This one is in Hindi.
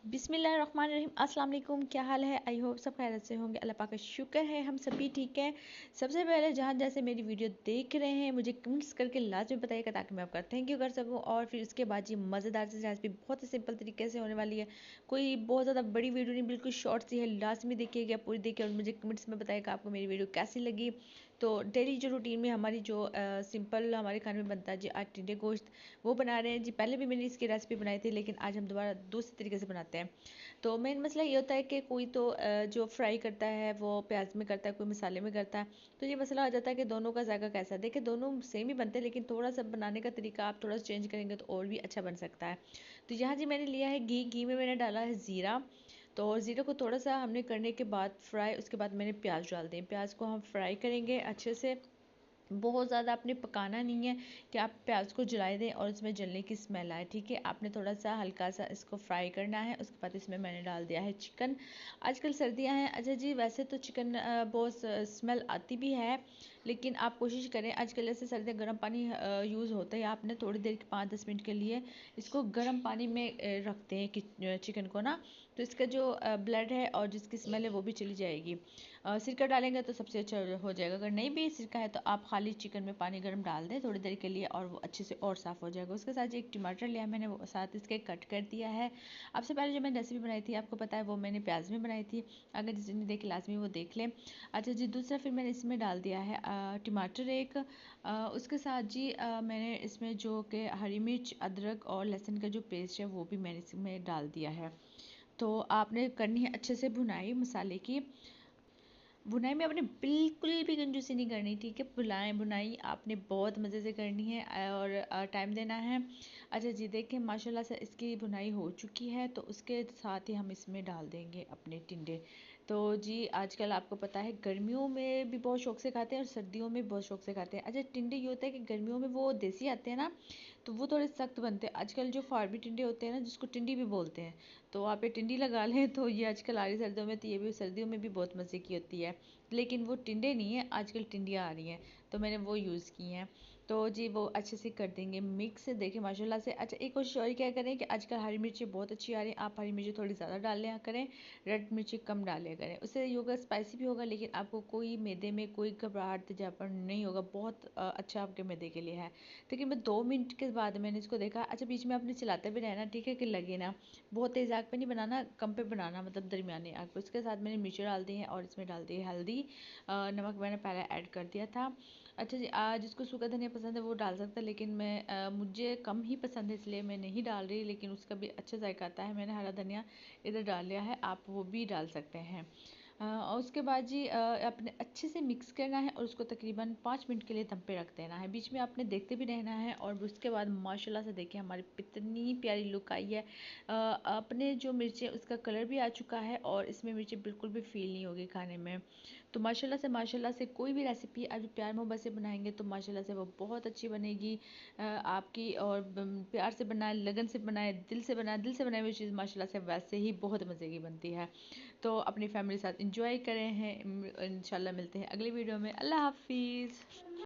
बिस्मिल्लाहिर्रहमानिर्रहीम। अस्सलाम वालेकुम। क्या हाल है? आई होप सब खैरियत से होंगे। अल्लाह पाक का शुक्र है हम सभी ठीक हैं। सबसे पहले जहाँ जैसे मेरी वीडियो देख रहे हैं मुझे कमेंट्स करके लाजमी बताइएगा ताकि मैं आपका थैंक यू कर सकूँ। और फिर उसके बाद ये मज़ेदार सी रेसिपी बहुत ही सिंपल तरीके से होने वाली है, कोई बहुत ज़्यादा बड़ी वीडियो नहीं, बिल्कुल शॉर्ट सी है। लाजमी देखिएगा, पूरी देखिए और मुझे कमेंट्स में बताइएगा आपको मेरी वीडियो कैसी लगी। तो डेली जो रूटीन में हमारी जो सिंपल हमारे खाने में बनता है जी, आज टिंडे गोश्त वो बना रहे हैं जी। पहले भी मैंने इसकी रेसिपी बनाई थी, लेकिन आज हम दोबारा दूसरे तरीके से बनाते हैं। तो मेन मसला ये होता है कि कोई तो जो फ्राई करता है वो प्याज में करता है, कोई मसाले में करता है। तो ये मसला आ जाता है कि दोनों का जायका कैसा है। देखिए दोनों सेम ही बनते हैं, लेकिन थोड़ा सा बनाने का तरीका आप थोड़ा सा चेंज करेंगे तो और भी अच्छा बन सकता है। तो यहाँ जी मैंने लिया है घी में मैंने डाला है ज़ीरा। तो ज़ीरा को थोड़ा सा हमने करने के बाद फ्राई, उसके बाद मैंने प्याज डाल दिए। प्याज को हम फ्राई करेंगे अच्छे से, बहुत ज़्यादा आपने पकाना नहीं है कि आप प्याज को जलाए दें और उसमें जलने की स्मेल आए। ठीक है, आपने थोड़ा सा हल्का सा इसको फ्राई करना है। उसके बाद इसमें मैंने डाल दिया है चिकन। आजकल सर्दियां हैं। अच्छा जी, वैसे तो चिकन बहुत स्मेल आती भी है, लेकिन आप कोशिश करें, आजकल जैसे सर्दियाँ गर्म पानी यूज़ होता है, आपने थोड़ी देर 5-10 मिनट के लिए इसको गर्म पानी में रखते हैं कि चिकन को ना, तो इसका जो ब्लड है और जिसकी स्मेल है वो भी चली जाएगी। सिरका डालेंगे तो सबसे अच्छा हो जाएगा। अगर नहीं भी सिरका है तो आप खाली चिकन में पानी गर्म डाल दें थोड़ी देर के लिए और वो अच्छे से और साफ़ हो जाएगा। उसके साथ एक टमाटर लिया मैंने, वो साथ इसके कट कर दिया है। आपसे पहले जो मैंने रेसिपी बनाई थी आपको पता है वो मैंने प्याज में बनाई थी, अगर जिसने देखे लाजमी वो देख लें। अच्छा जी, दूसरा फिर मैंने इसमें डाल दिया है टमाटर एक। उसके साथ जी मैंने इसमें जो कि हरी मिर्च, अदरक और लहसुन का जो पेस्ट है वो भी मैंने इसमें डाल दिया है। तो आपने करनी है अच्छे से भुनाई मसाले की। बुनाई में आपने बिल्कुल भी कंजूसी नहीं करनी। ठीक है, बुनाई आपने बहुत मज़े से करनी है और टाइम देना है। अच्छा जी, देखें माशाल्लाह से इसकी बुनाई हो चुकी है, तो उसके साथ ही हम इसमें डाल देंगे अपने टिंडे। तो जी आजकल आपको पता है गर्मियों में भी बहुत शौक से खाते हैं और सर्दियों में बहुत शौक से खाते हैं। अच्छा, टिंडे ये होता है कि गर्मियों में वो देसी आते हैं ना, तो वो थोड़े सख्त बनते हैं। आजकल जो फार्मी टिंडे होते हैं ना, जिसको टिंडी भी बोलते हैं, तो आप ये टिंडी लगा लें तो ये आजकल आ रही सर्दियों में, तो ये भी सर्दियों में भी बहुत मज़े की होती है। लेकिन वो टिंडे नहीं है, आजकल टिंडियाँ आ रही हैं, तो मैंने वो यूज़ की हैं। तो जी वो अच्छे से कर देंगे मिक्स, देखिए माशाल्लाह से। अच्छा, एक कोशिश और क्या करें कि आजकल हरी मिर्ची बहुत अच्छी आ रही है, आप हरी मिर्ची थोड़ी ज़्यादा डाल लिया करें, रेड मिर्ची कम डाल लिया करें। उससे ये होगा स्पाइसी भी होगा, लेकिन आपको कोई मैदे में कोई घबराहट तेजापन नहीं होगा। बहुत अच्छा आपके मैदे के लिए है। लेकिन मैं 2 मिनट के बाद मैंने इसको देखा। अच्छा, बीच में आपने चलाते भी रहना, ठीक है, कि लगे ना। बहुत तेज़ आग पे नहीं बनाना, कम पे बनाना, मतलब दरमियाने आग पे। उसके साथ मैंने मिर्ची डाल दी है और इसमें डाल दी है हल्दी। नमक मैंने पहले ऐड कर दिया था। अच्छा जी, जिसको सूखा धनिया पसंद है वो डाल सकता है, लेकिन मैं मुझे कम ही पसंद है इसलिए मैं नहीं डाल रही, लेकिन उसका भी अच्छा जायका आता है। मैंने हरा धनिया इधर डाल लिया है, आप वो भी डाल सकते हैं। और उसके बाद जी आपने अच्छे से मिक्स करना है और उसको तकरीबन 5 मिनट के लिए दम पे रख देना है। बीच में आपने देखते भी रहना है। और उसके बाद माशाल्लाह से देखिए हमारी कितनी प्यारी लुक आई है। अपने जो मिर्चें उसका कलर भी आ चुका है और इसमें मिर्चें बिल्कुल भी फील नहीं होगी खाने में। तो माशाल्लाह से कोई भी रेसिपी आप प्यार मोहब्बत से बनाएंगे तो माशाल्लाह से वो बहुत अच्छी बनेगी आपकी। और प्यार से बनाए, लगन से बनाए, दिल से बनाई हुई चीज़ माशाल्लाह से वैसे ही बहुत मज़े की बनती है। तो अपनी फैमिली के साथ इंजॉय करें हैं। इंशाल्लाह मिलते हैं अगली वीडियो में। अल्लाह हाफिज़।